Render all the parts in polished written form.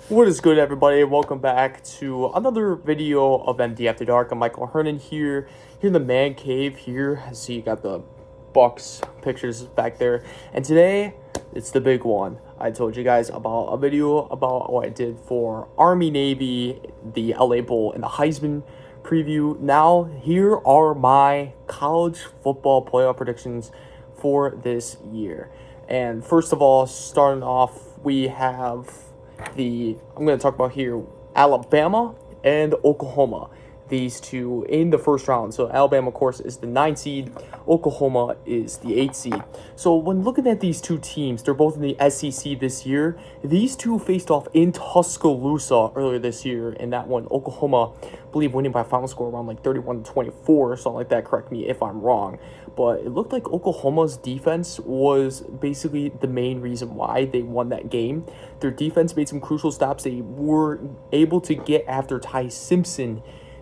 What is good, everybody? Welcome back to another video of MD After Dark. I'm Michael Hernan here in the man cave here. I see you got the Bucks pictures back there. And today, it's the big one. I told you guys about a video about what I did for Army Navy, the LA Bowl, and the Heisman preview. Now, here are my college football playoff predictions for this year. And first of all, starting off, we have I'm going to talk about here Alabama and Oklahoma. These two in the first round. So Alabama, of course, is the 9th seed. Oklahoma is the 8th seed. So when looking at these two teams, they're both in the SEC this year. These two faced off in Tuscaloosa earlier this year. In that one, Oklahoma, I believe, winning by a final score around like 31-24 or something like that. Correct me if I'm wrong. But it looked like Oklahoma's defense was basically the main reason why they won that game. Their defense made some crucial stops. They were able to get after Ty Simpson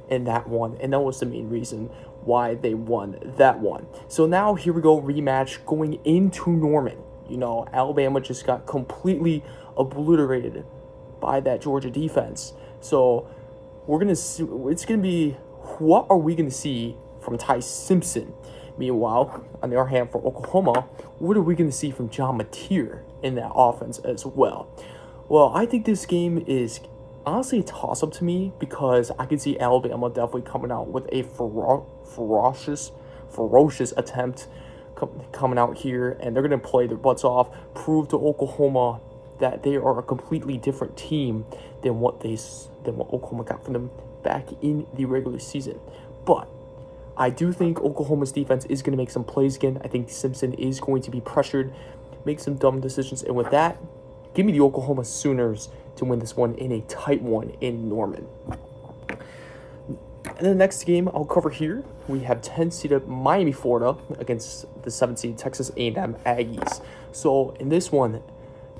in that one, and that was the main reason why they won that one. So now here we go, rematch going into Norman. You know, Alabama just got completely obliterated by that Georgia defense. So we're gonna see, it's gonna be, what are we gonna see from Ty Simpson? Meanwhile, on the other hand, for Oklahoma, what are we gonna see from John Mateer in that offense as well? Well, I think this game is honestly a toss-up to me because I can see Alabama definitely coming out with a ferocious attempt coming out here, and they're going to play their butts off, prove to Oklahoma that they are a completely different team than what Oklahoma got from them back in the regular season. But I do think Oklahoma's defense is going to make some plays again. I think Simpson is going to be pressured, make some dumb decisions, and with that, give me the Oklahoma Sooners to win this one in a tight one in Norman. And the next game I'll cover here, we have 10-seeded Miami, Florida against the 7th-seed Texas A&M Aggies. So in this one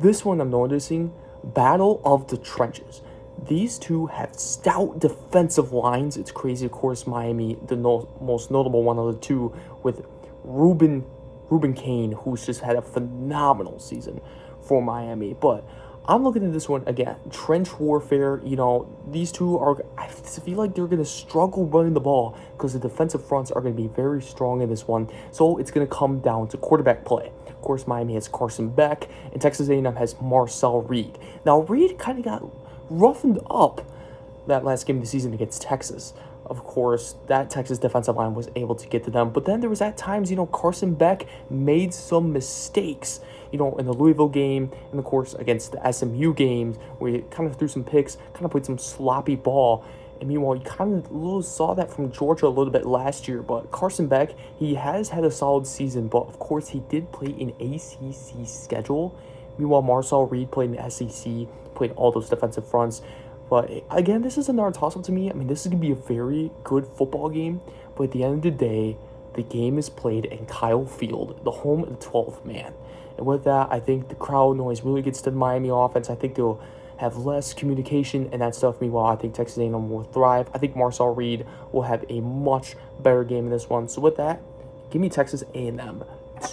I'm noticing battle of the trenches. These two have stout defensive lines. It's crazy, of course. Miami, the most notable one of the two, with Ruben Kane, who's just had a phenomenal season for Miami. But I'm looking at this one again, trench warfare. You know, these two I feel like they're going to struggle running the ball because the defensive fronts are going to be very strong in this one. So it's going to come down to quarterback play. Of course, Miami has Carson Beck, and Texas A&M has Marcel Reed. Now, Reed kind of got roughened up that last game of the season against Texas. Of course, that Texas defensive line was able to get to them. But then there was at times, Carson Beck made some mistakes, in the Louisville game, and of course against the SMU games, where he kind of threw some picks, kind of played some sloppy ball. And meanwhile, you kind of saw that from Georgia a little bit last year. But Carson Beck, he has had a solid season, but of course he did play in ACC schedule. Meanwhile, Marcel Reed played in the SEC, played all those defensive fronts. But again, this is another toss-up to me. I mean, this is going to be a very good football game. But at the end of the day, the game is played in Kyle Field, the home of the 12th man. And with that, I think the crowd noise really gets to the Miami offense. I think they'll have less communication and that stuff. Meanwhile, I think Texas A&M will thrive. I think Marcel Reed will have a much better game in this one. So with that, give me Texas A&M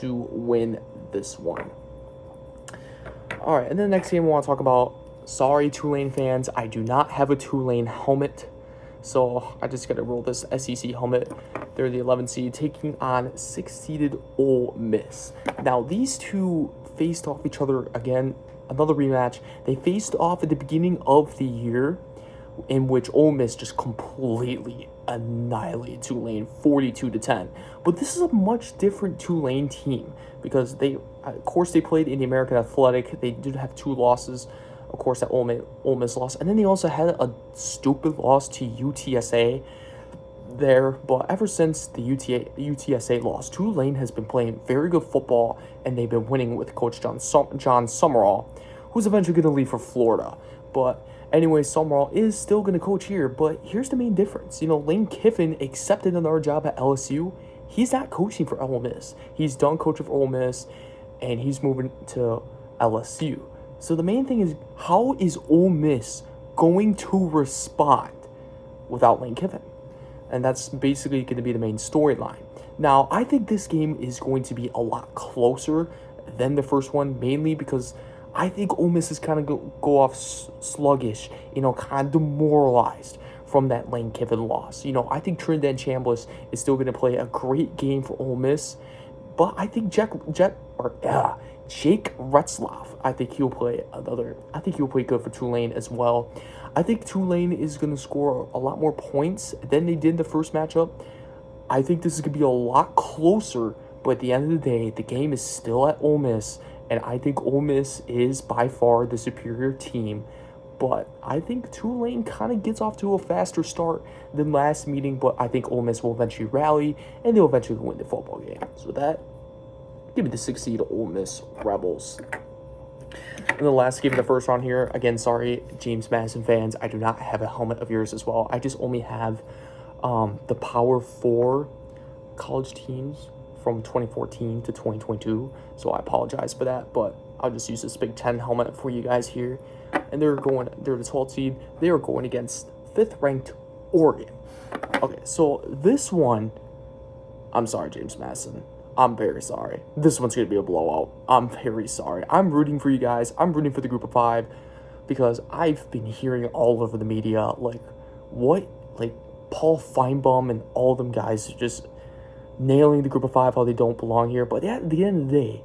to win this one. All right, and then the next game I want to talk about, sorry, Tulane fans, I do not have a Tulane helmet. So I just got to roll this SEC helmet. They're the 11th seed taking on 6th-seeded Ole Miss. Now, these two faced off each other again, another rematch. They faced off at the beginning of the year, in which Ole Miss just completely annihilated Tulane 42-10. But this is a much different Tulane team because they played in the American Athletic. They did have 2 losses. Of course, that Ole Miss loss. And then they also had a stupid loss to UTSA there. But ever since the UTSA loss, Tulane has been playing very good football, and they've been winning with Coach John Summerall, who's eventually going to leave for Florida. But anyway, Summerall is still going to coach here. But here's the main difference. Lane Kiffin accepted another job at LSU. He's not coaching for Ole Miss. He's done coaching for Ole Miss, and he's moving to LSU. So the main thing is, how is Ole Miss going to respond without Lane Kiffin? And that's basically going to be the main storyline. Now, I think this game is going to be a lot closer than the first one, mainly because I think Ole Miss is kind of go off sluggish, kind of demoralized from that Lane Kiffin loss. I think Trinidad Chambliss is still going to play a great game for Ole Miss, but I think Jake Retzlaff, I think he'll play good for Tulane as well. I think Tulane is going to score a lot more points than they did in the first matchup. I think this is going to be a lot closer, but at the end of the day, the game is still at Ole Miss, and I think Ole Miss is by far the superior team. But I think Tulane kind of gets off to a faster start than last meeting, but I think Ole Miss will eventually rally, and they'll eventually win the football game. So give me the 6 seed Ole Miss Rebels. In the last game of the first round here, again, sorry, James Madison fans, I do not have a helmet of yours as well. I just only have the Power 4 college teams from 2014 to 2022, so I apologize for that, but I'll just use this Big Ten helmet for you guys here. And they're the 12th seed. They are going against 5th-ranked Oregon. Okay, so this one, I'm sorry, James Madison. I'm very sorry. This one's going to be a blowout. I'm very sorry. I'm rooting for you guys. I'm rooting for the group of 5 because I've been hearing all over the media, Paul Feinbaum and all them guys are just nailing the group of 5, how they don't belong here. But at the end of the day,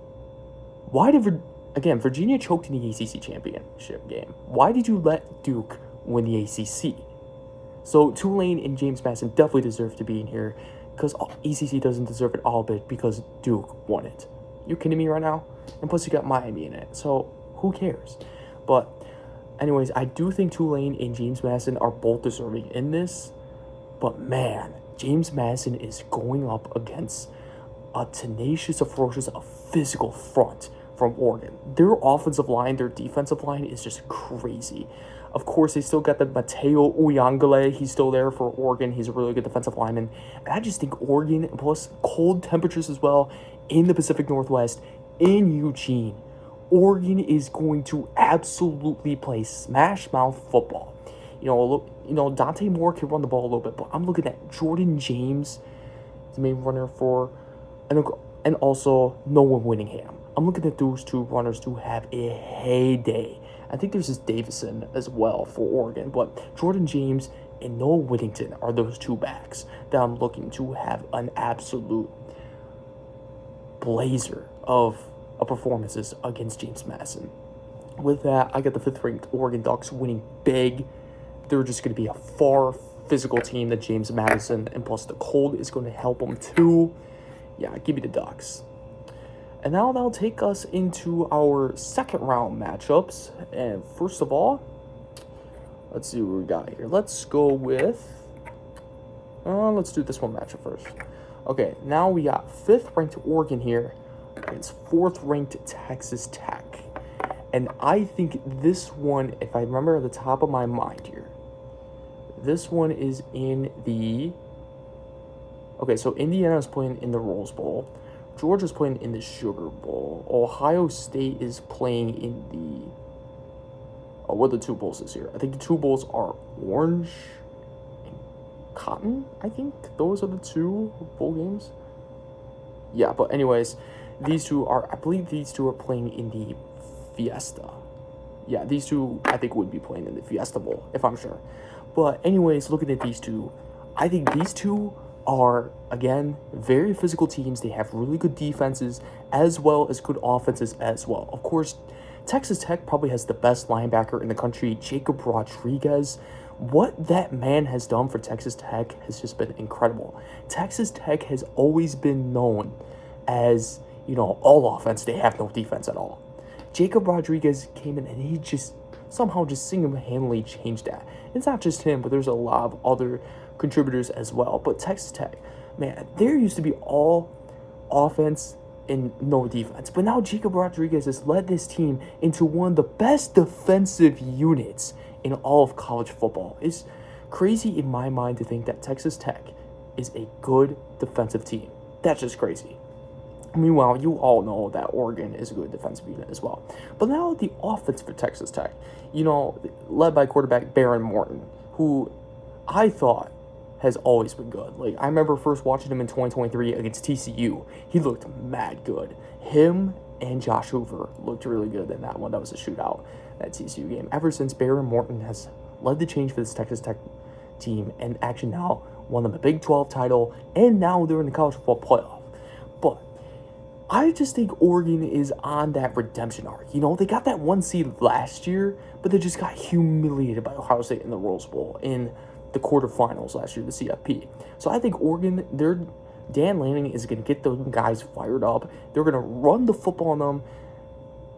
Virginia choked in the ACC championship game. Why did you let Duke win the ACC? So Tulane and James Madison definitely deserve to be in here because ACC doesn't deserve it all bit because Duke won it. You kidding me right now? And plus you got Miami in it. So who cares? But anyways, I do think Tulane and James Madison are both deserving in this. But man, James Madison is going up against a tenacious, ferocious, physical front from Oregon. Their offensive line, their defensive line is just crazy. Of course, they still got the Mateo Uyangale. He's still there for Oregon. He's a really good defensive lineman. And I just think Oregon, plus cold temperatures as well in the Pacific Northwest, in Eugene, Oregon is going to absolutely play smash mouth football. Dante Moore can run the ball a little bit, but I'm looking at Jordan James, the main runner for, and also Noah Winningham. I'm looking at those two runners to have a heyday. I think there's this Davison as well for Oregon, but Jordan James and Noah Whittington are those two backs that I'm looking to have an absolute blazer of performances against James Madison. With that, I got the 5th-ranked Oregon Ducks winning big. They're just going to be a far physical team than James Madison, and plus the cold is going to help them too. Yeah, give me the Ducks. And now that'll take us into our second round matchups. And first of all, let's see what we got here. Let's go with, let's do this one matchup first. Okay, now we got 5th-ranked Oregon here against 4th-ranked Texas Tech. And I think this one, if I remember at the top of my mind here, this one is in the... Okay, so Indiana is playing in the Rose Bowl. Georgia's playing in the Sugar Bowl. Ohio State is playing in the... what are the 2 bowls this year? I think the 2 bowls are Orange and Cotton, I think. Those are the 2 bowl games. Yeah, but anyways, I believe these two are playing in the Fiesta. Yeah, these 2, I think, would be playing in the Fiesta Bowl, if I'm sure. But anyways, looking at these 2, I think these 2 are, again, very physical teams. They have really good defenses as well as good offenses as well. Of course, Texas Tech probably has the best linebacker in the country, Jacob Rodriguez. What that man has done for Texas Tech has just been incredible. Texas Tech has always been known as, all offense. They have no defense at all. Jacob Rodriguez came in and he just somehow single-handedly changed that. It's not just him, but there's a lot of other contributors as well. But Texas Tech, man, there used to be all offense and no defense. But now Jacob Rodriguez has led this team into one of the best defensive units in all of college football. It's crazy in my mind to think that Texas Tech is a good defensive team. That's just crazy. Meanwhile, you all know that Oregon is a good defensive unit as well. But now the offense for Texas Tech, led by quarterback Baron Morton, who I thought has always been good. I remember first watching him in 2023 against TCU. He looked mad good. Him and Josh Hoover looked really good in that one. That was a shootout, that TCU game. Ever since, Baron Morton has led the change for this Texas Tech team and actually now won them a Big 12 title, and now they're in the college football playoff. But I just think Oregon is on that redemption arc. You know, they got that 1 seed last year, but they just got humiliated by Ohio State in the Rose Bowl in the quarterfinals last year, the CFP. So I think Oregon, Dan Lanning is going to get those guys fired up. They're going to run the football on them.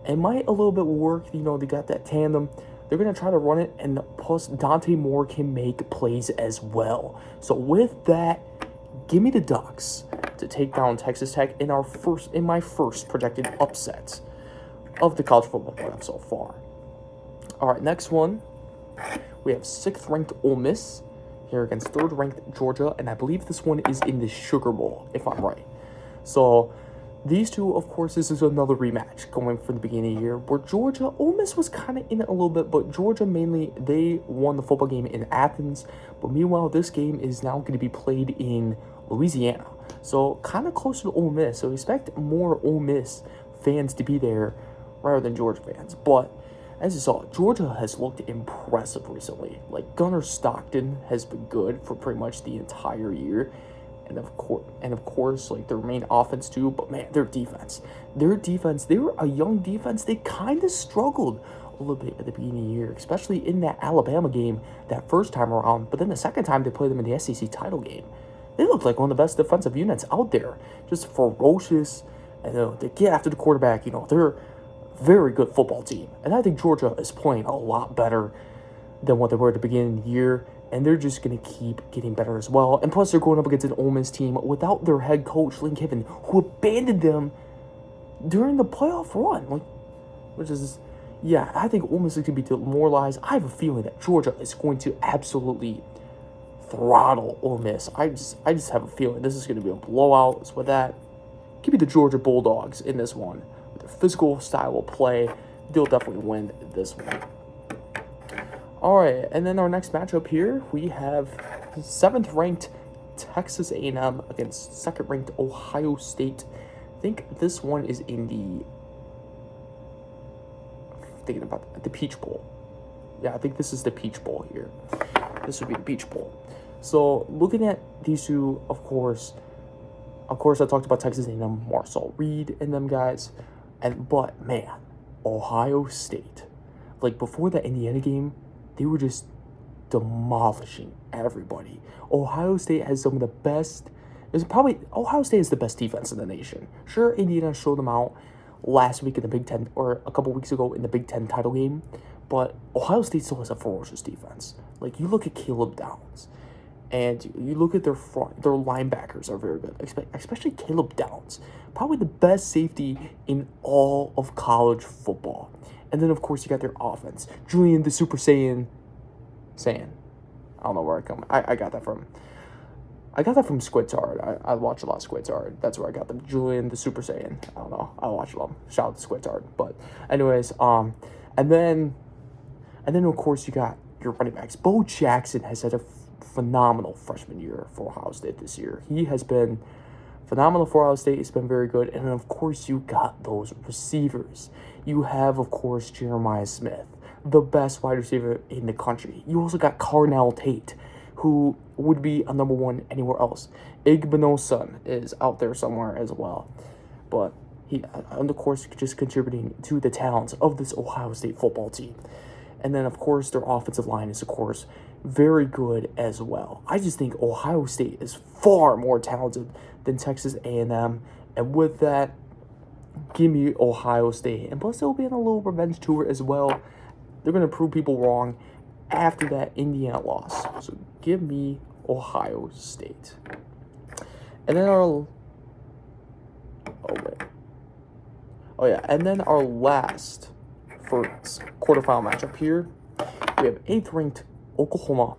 It might a little bit work. You know, they got that tandem. They're going to try to run it, and plus Dante Moore can make plays as well. So with that, give me the Ducks to take down Texas Tech in my first projected upset of the college football playoff so far. All right, next one, we have 6th-ranked Ole Miss here against 3rd-ranked Georgia, and I believe this one is in the Sugar Bowl, if I'm right. So these two, of course, this is another rematch going from the beginning of the year where Ole Miss was kind of in it a little bit, but Georgia mainly, they won the football game in Athens. But meanwhile, this game is now going to be played in Louisiana. So kind of closer to Ole Miss. So expect more Ole Miss fans to be there rather than Georgia fans. But as you saw, Georgia has looked impressive recently. Like Gunnar Stockton has been good for pretty much the entire year. And of course, like their main offense too. But man, their defense, they were a young defense. They kind of struggled a little bit at the beginning of the year, especially in that Alabama game that first time around. But then the second time they played them in the SEC title game, they looked like one of the best defensive units out there. Just ferocious, and they get after the quarterback. You know, they're a very good football team. And I think Georgia is playing a lot better than what they were at the beginning of the year. And they're just going to keep getting better as well. And plus, they're going up against an Ole Miss team without their head coach, Lane Kiffin, who abandoned them during the playoff run. I think Ole Miss is going to be demoralized. I have a feeling that Georgia is going to absolutely throttle Ole Miss. I just have a feeling this is going to be a blowout. So with that, give me the Georgia Bulldogs in this one. With their physical style of play, they'll definitely win this one. All right, and then our next matchup here, we have 7th-ranked Texas A&M against 2nd-ranked Ohio State. I think this one is in the Peach Bowl. Yeah, I think this is the Peach Bowl here. This would be the Peach Bowl. So looking at these two, of course, I talked about Texas A&M, Marcel Reed, and them guys, but man, Ohio State, like before the Indiana game, they were just demolishing everybody. Ohio State has some of the best. Ohio State is the best defense in the nation. Sure, Indiana showed them out last week in the Big Ten, or a couple weeks ago in the Big Ten title game, but Ohio State still has a ferocious defense. Like you look at Caleb Downs, and you look at their front. Their linebackers are very good, especially Caleb Downs, probably the best safety in all of college football. And then, of course, you got their offense. Julian the Super Saiyan. I don't know where I got that from. I got that from Squidtard. I watch a lot of Squidtard. That's where I got them. Julian the Super Saiyan. I don't know. I watch them. Shout out to Squidtard. But anyways, and then of course you got your running backs. Bo Jackson has had a phenomenal freshman year for Ohio State this year. He has been phenomenal for Ohio State. It's been very good. And then, of course, you got those receivers. You have, of course, Jeremiah Smith, the best wide receiver in the country. You also got Carnell Tate, who would be a number one anywhere else. Igbenog's son is out there somewhere as well. But he, and of course, just contributing to the talents of this Ohio State football team. And then, of course, their offensive line is, of course, very good as well. I just think Ohio State is far more talented than Texas A&M. And with that, give me Ohio State. And plus, they'll be on a little revenge tour as well. They're going to prove people wrong after that Indiana loss. So give me Ohio State. And then and then our last first quarterfinal matchup here, we have 8th-ranked Oklahoma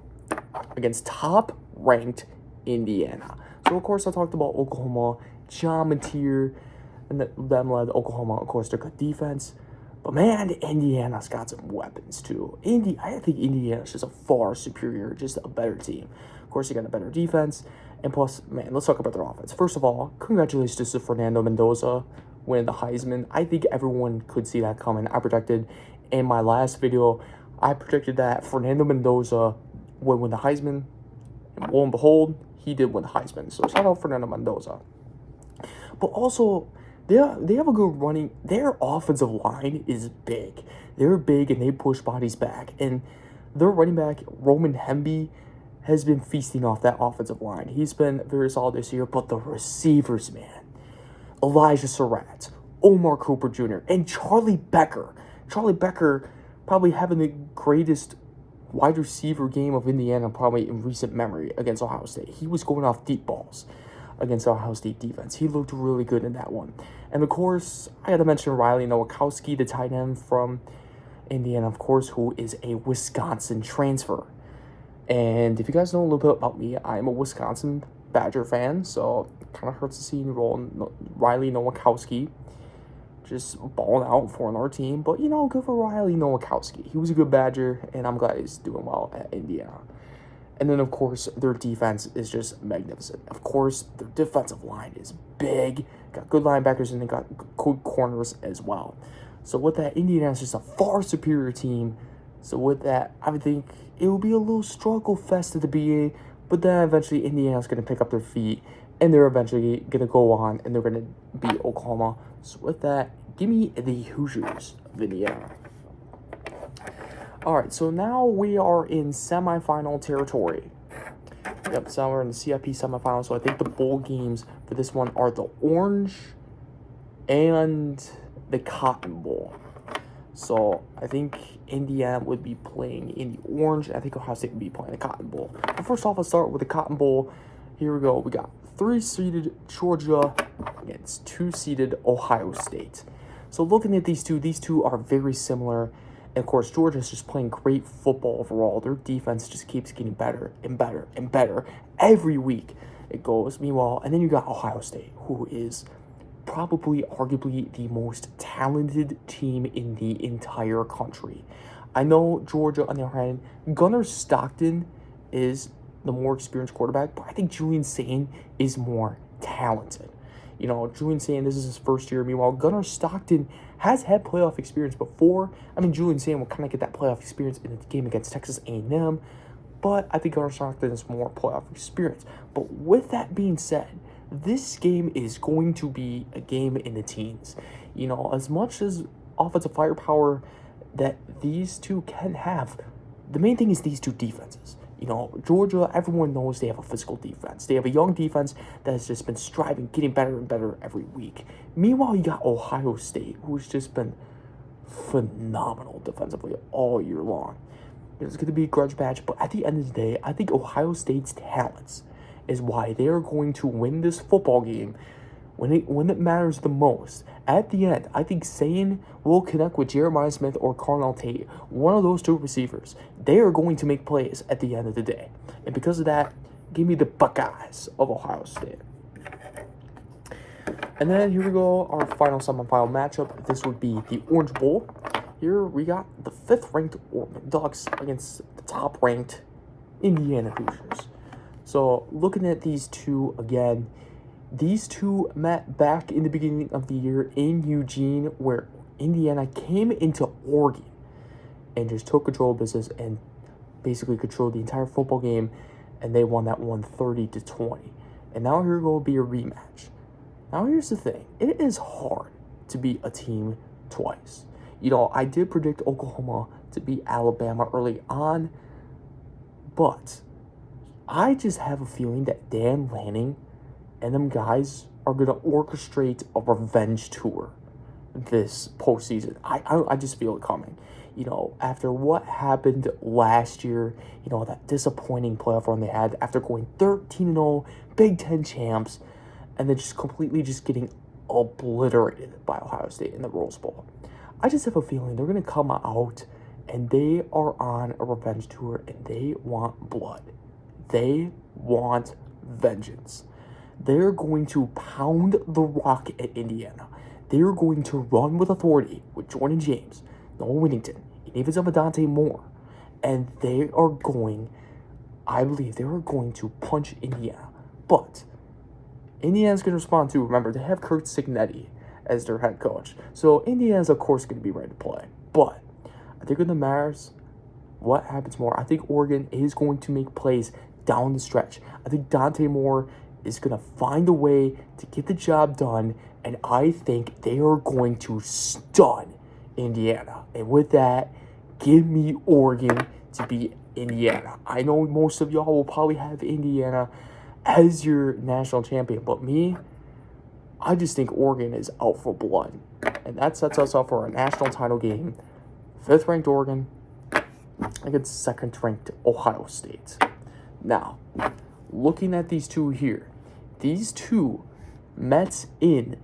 against top-ranked Indiana. So, of course, I talked about Oklahoma, John Mateer, and them led Oklahoma. Of course, their good defense. But, man, Indiana's got some weapons, too. I think Indiana's just a far superior, just a better team. Of course, you got a better defense. And plus, man, let's talk about their offense. First of all, congratulations to Fernando Mendoza. win the Heisman. I think everyone could see that coming. I projected in my last video, I predicted that Fernando Mendoza would win the Heisman. And lo and behold, he did win the Heisman. So shout out Fernando Mendoza. But also, they have a good running. Their offensive line is big. They're big and they push bodies back. And their running back, Roman Hemby, has been feasting off that offensive line. He's been very solid this year. But the receivers, man. Elijah Surratt, Omar Cooper Jr., and Charlie Becker. Charlie Becker probably having the greatest wide receiver game of Indiana probably in recent memory against Ohio State. He was going off deep balls against Ohio State defense. He looked really good in that one. And of course, I got to mention Riley Nowakowski, the tight end from Indiana, of course, who is a Wisconsin transfer. And if you guys know a little bit about me, I'm a Wisconsin Badger fan, so it kind of hurts to see Riley Nowakowski just balling out for another team. But, good for Riley Nowakowski. He was a good Badger, and I'm glad he's doing well at Indiana. And then, of course, their defense is just magnificent. Of course, their defensive line is big. Got good linebackers, and they got good corners as well. So with that, Indiana is just a far superior team. So with that, I would think it will be a little struggle fest at the beginning. But then eventually, Indiana's going to pick up their feet. And they're eventually going to go on, and they're going to beat Oklahoma. So with that, give me the Hoosiers of Indiana. All right, so now we are in semifinal territory. Yep, so we're in the CFP semifinal. So I think the bowl games for this one are the Orange and the Cotton Bowl. So I think Indiana would be playing in the Orange. I think Ohio State would be playing the Cotton Bowl. But first off, let's start with the Cotton Bowl. Here we go. We got 3-seeded Georgia against 2-seeded Ohio State. So looking at these two are very similar. And of course, Georgia's just playing great football overall. Their defense just keeps getting better and better and better every week it goes. Meanwhile, and then you got Ohio State, who is probably arguably the most talented team in the entire country. I know Georgia, on the other hand, Gunnar Stockton is the more experienced quarterback, but I think Julian Sain is more talented. Julian Sain, this is his first year. Meanwhile, Gunnar Stockton has had playoff experience before. I mean, Julian Sain will kind of get that playoff experience in the game against Texas A&M, but I think Gunnar Stockton has more playoff experience. But with that being said, this game is going to be a game in the teens. As much as offensive firepower that these two can have, the main thing is these two defenses. Georgia, everyone knows they have a physical defense. They have a young defense that has just been striving, getting better and better every week. Meanwhile, you got Ohio State, who's just been phenomenal defensively all year long. It's going to be a grudge match, but at the end of the day, I think Ohio State's talents is why they are going to win this football game when it matters the most. At the end, I think Sain will connect with Jeremiah Smith or Carnell Tate, one of those two receivers. They are going to make plays at the end of the day. And because of that, give me the Buckeyes of Ohio State. And then here we go, our final semifinal matchup. This would be the Orange Bowl. Here we got the 5th-ranked Oregon Ducks against the top-ranked Indiana Hoosiers. So looking at these two again, these two met back in the beginning of the year in Eugene, where Indiana came into Oregon and just took control of business and basically controlled the entire football game, and they won that one 30-20. And now here will be a rematch. Now here's the thing. It is hard to beat a team twice. I did predict Oklahoma to beat Alabama early on, but I just have a feeling that Dan Lanning and them guys are going to orchestrate a revenge tour this postseason. I just feel it coming. After what happened last year, that disappointing playoff run they had after going 13-0, Big Ten champs, and then just completely just getting obliterated by Ohio State in the Rose Bowl. I just have a feeling they're going to come out and they are on a revenge tour and they want blood. They want vengeance. They're going to pound the rock at Indiana. They're going to run with authority with Jordan James, Noah Whittington, and even Dante Moore. And they are going, I believe they are going to punch Indiana. But Indiana's going to respond too. Remember, they have Kurt Signetti as their head coach. So Indiana's, of course, going to be ready to play. But I think in the matters, what happens more? I think Oregon is going to make plays down the stretch. I think Dante Moore is going to find a way to get the job done, and I think they are going to stun Indiana. And with that, give me Oregon to beat Indiana. I know most of y'all will probably have Indiana as your national champion, but me, I just think Oregon is out for blood. And that sets us up for a national title game. 5th-ranked Oregon against 2nd-ranked Ohio State. Now, looking at these two here, these two met in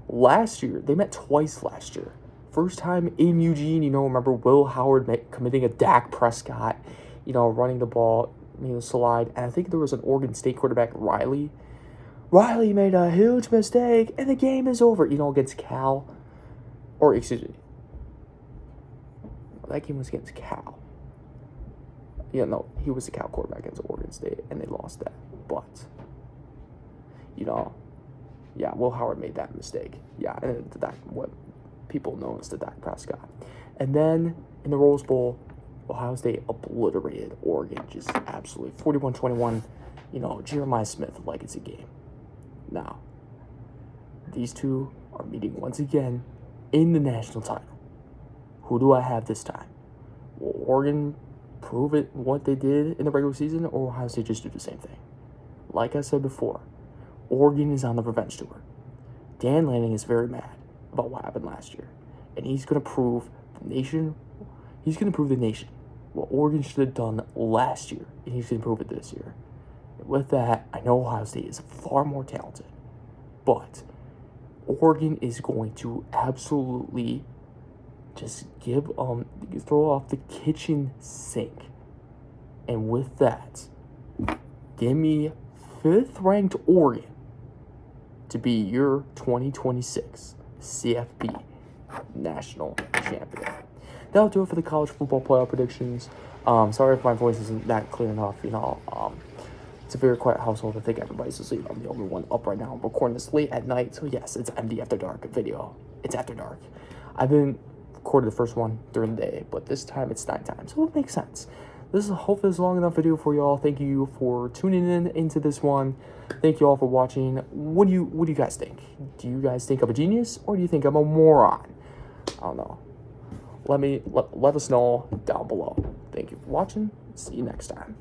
last year. They met twice last year. First time in Eugene, remember Will Howard committing a Dak Prescott, running the ball, slide. And I think there was an Oregon State quarterback, Riley. Riley made a huge mistake, and the game is over, against Cal. Or, excuse me. That game was against Cal. Yeah, no, he was the Cal quarterback against Oregon State, and they lost that. But, Will Howard made that mistake. Yeah, and what people know as the Dak Prescott. And then, in the Rose Bowl, Ohio State obliterated Oregon, just absolutely 41-21, Jeremiah Smith legacy game. Now, these two are meeting once again in the national title. Who do I have this time? Will Oregon prove it what they did in the regular season, or Ohio State just do the same thing? Like I said before, Oregon is on the revenge tour. Dan Lanning is very mad about what happened last year, and he's going to prove the nation what Oregon should have done last year, and he's going to prove it this year. And with that, I know Ohio State is far more talented, but Oregon is going to absolutely just throw off the kitchen sink. And with that, give me 5th-ranked Oregon to be your 2026 CFP National Champion. That'll do it for the college football playoff predictions. Sorry if my voice isn't that clear enough. It's a very quiet household. I think everybody's asleep. I'm the only one up right now. I'm recording this late at night. So yes, it's MD After Dark video. It's after dark. I've been recorded the first one during the day, but this time it's nighttime. So it makes sense. Hopefully this is a long enough video for y'all. Thank you for tuning in into this one. Thank you all for watching. What do you guys think? Do you guys think I'm a genius, or do you think I'm a moron? I don't know. Let us know down below. Thank you for watching. See you next time.